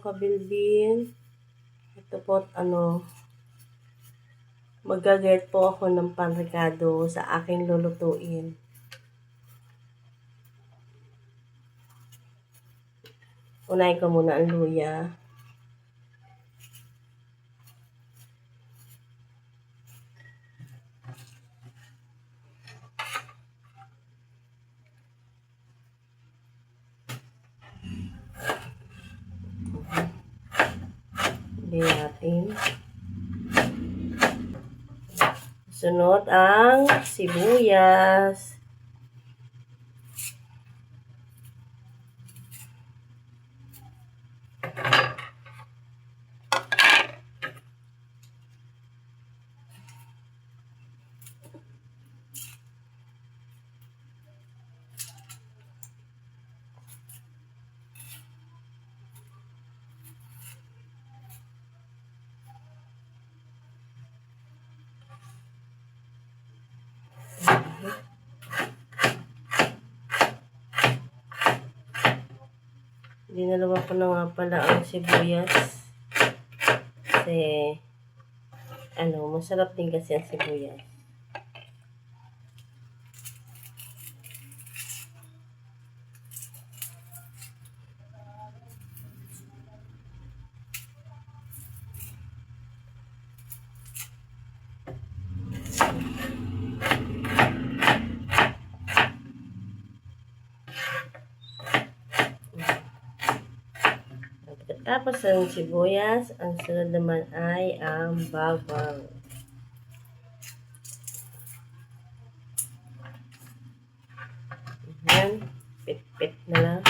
kabilbin. Ito po, magagayat po ako ng panrikado sa aking lulutuin. Unahin ko muna ang luya. Hindi natin. Sunod ang sibuyas. Dinalawa ko na nga pala ang sibuyas. Kasi, masarap din kasi ang sibuyas. Tapos ang sibuyas, ang sunod naman ay ang bawang. Ayan, pit-pit na lang.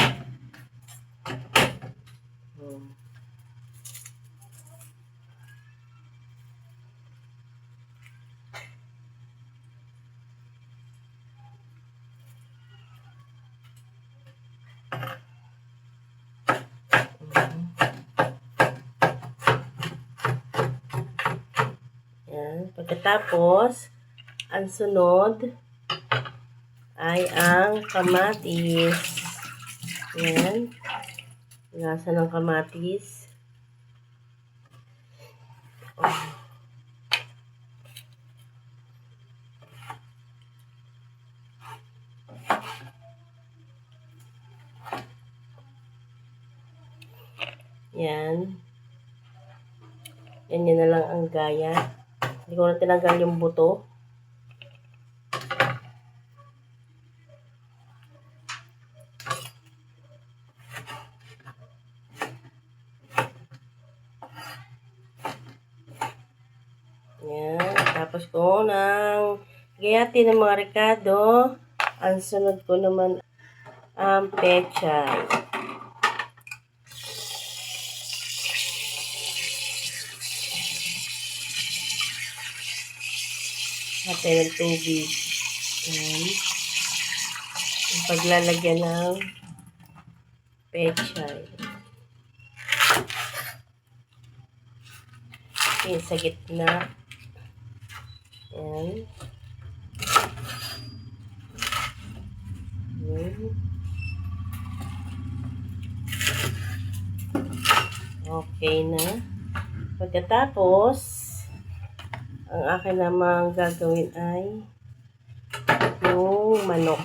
Pagkatapos, ang sunod ay ang kamatis. Ayan. Lasa ng kamatis. Yan. Yan na lang ang gaya. Hindi ko na tinanggal yung buto. Yan. Tapos ko nang gayatin ng mga ricado. Ang sunod ko naman ang pechay. Hati ng tubig. Yan. Yung paglalagyan ng pechay. Yan sa gitna. Yan. Yan. Okay na. Pagkatapos, ang akin namang gagawin ay yung manok.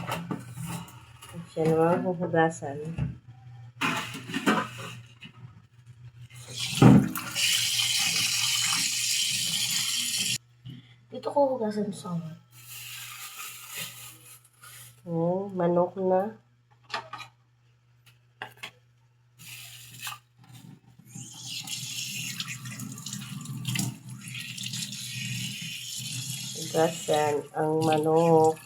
Siya naman huhugasan. Dito ko hugasan sa manok na. Hugasan ang manok.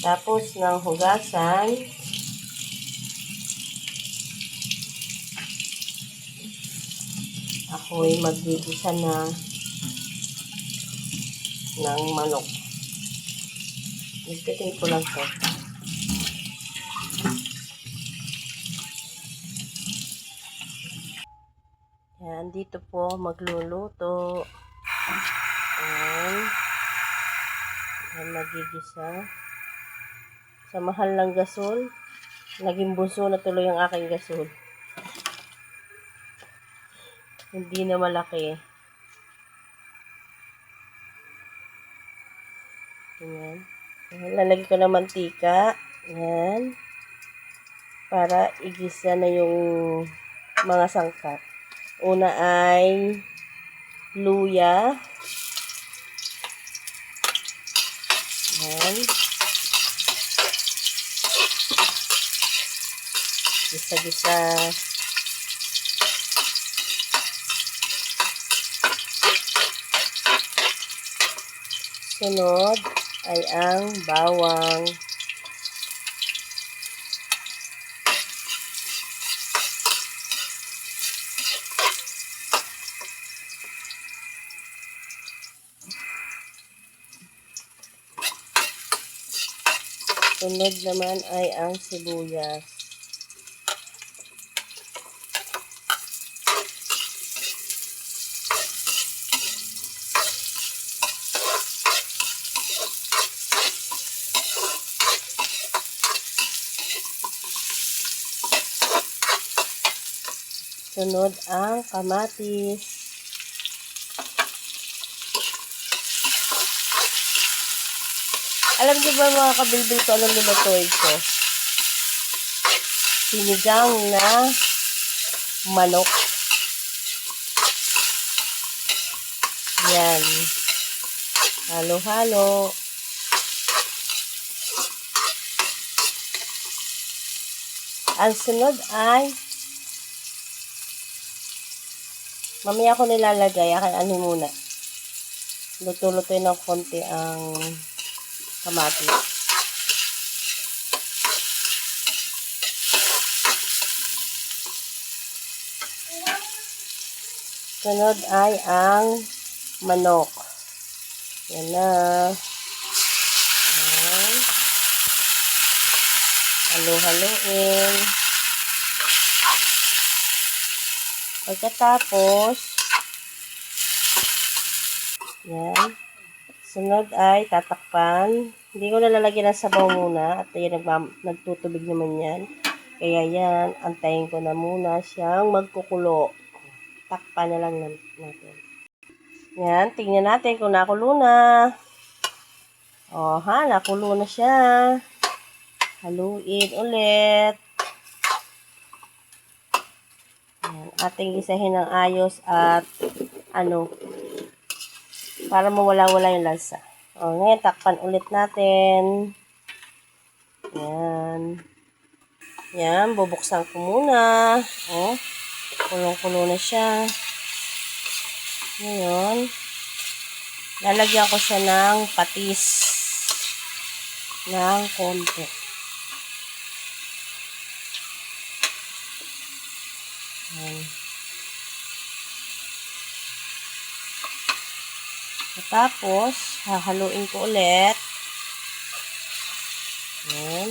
Tapos ng hugasan, ako'y magigisa na ng manok. Nagpitin ko lang ito. Yan, dito po magluluto. Yan, magigisa. Sa mahal ng gasol, naging bunso na tuloy ang aking gasol. Hindi na malaki. Yan. Lalagay ko ng mantika. Yan. Para igisa na yung mga sangkap. Una ay luya. Yan. Gisa-gisa. Sunod ay ang bawang. Sunod naman ay ang sibuyas. Sunod ang kamatis. Alam niyo ba mga kabilbil ko anong nilutuin ko? Sinigang na manok. Yan. Halo-halo. Ang sunod ay mamaya ko nilalagay. Ano muna. Luto-luto ng konti ang kamatis. Sunod ay ang manok. Yan na. Yan. Halo-haloin. Pagkatapos, yan. Sunod ay tatakpan. Hindi ko nalalagyan ng sabaw muna. At yan, nagtutubig naman yan. Kaya yan, antayin ko na muna siyang magkukulo. Takpan na lang natin. Yan, tingnan natin kung nakulo na. O, nakulo na siya. Haluin ulit. Yan, ating isahin ng ayos at para mawala-wala yung lansa. O, ngayon, takpan ulit natin. Yan. Yan, bubuksan ko muna. O, kulong-kulo na siya. Ngayon, lalagyan ko siya ng patis ng konti. Yan. Tapos, hahaluin ko ulit. Yan.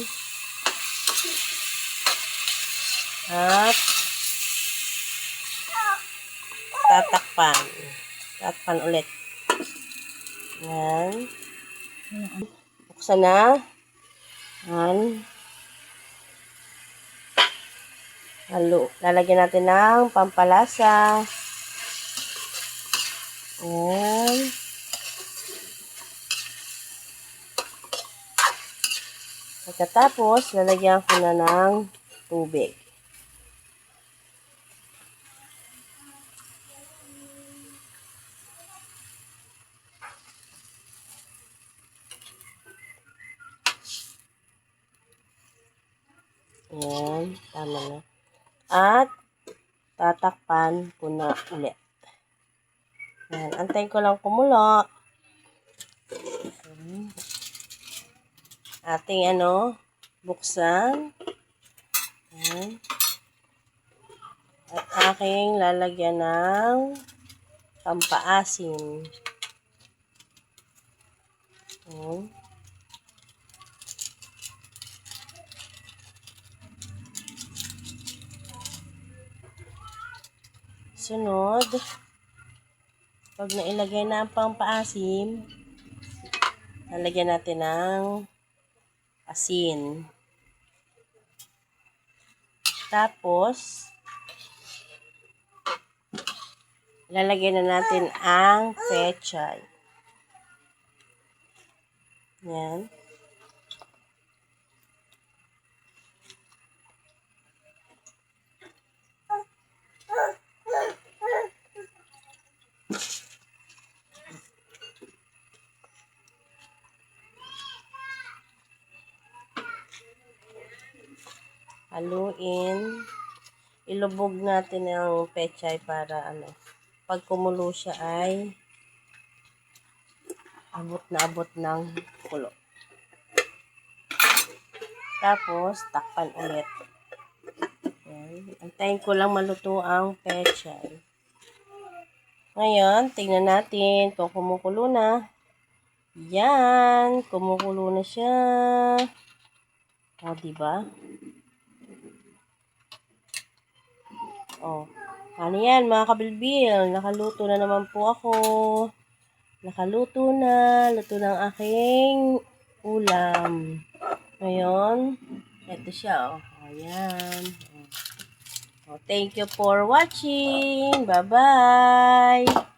At tatakpan. Tatakpan ulit. Yan. Buksan na. Yan. Lalagyan natin ng pampalasa. Yan. Pagkatapos, lalagyan ko na ng tubig. Ayan, tama na. At, tatakpan ko na ulit. Ayan, antayin ko lang kumulo. ating buksan. Ayan. At aking lalagyan ng pampaasim. Ayan. Sunod, pag nailagay na ang pampaasim, lalagyan natin ng asin. Tapos, lalagyan na natin ang pechay. Yan. Haluin. Ilubog natin ang pechay para pag kumulo siya ay abot na abot ng kulo. Tapos, takpan ulit. Ayan. Antayin ko lang maluto ang pechay. Ngayon, tingnan natin kung kumukulo na. Yan, kumukulo na siya. O, diba? O, ano yan mga kabilbil? Nakaluto na naman po ako. Nakaluto na. Luto ng aking ulam. Ngayon, ito siya. O, ayan. O, thank you for watching. Bye-bye.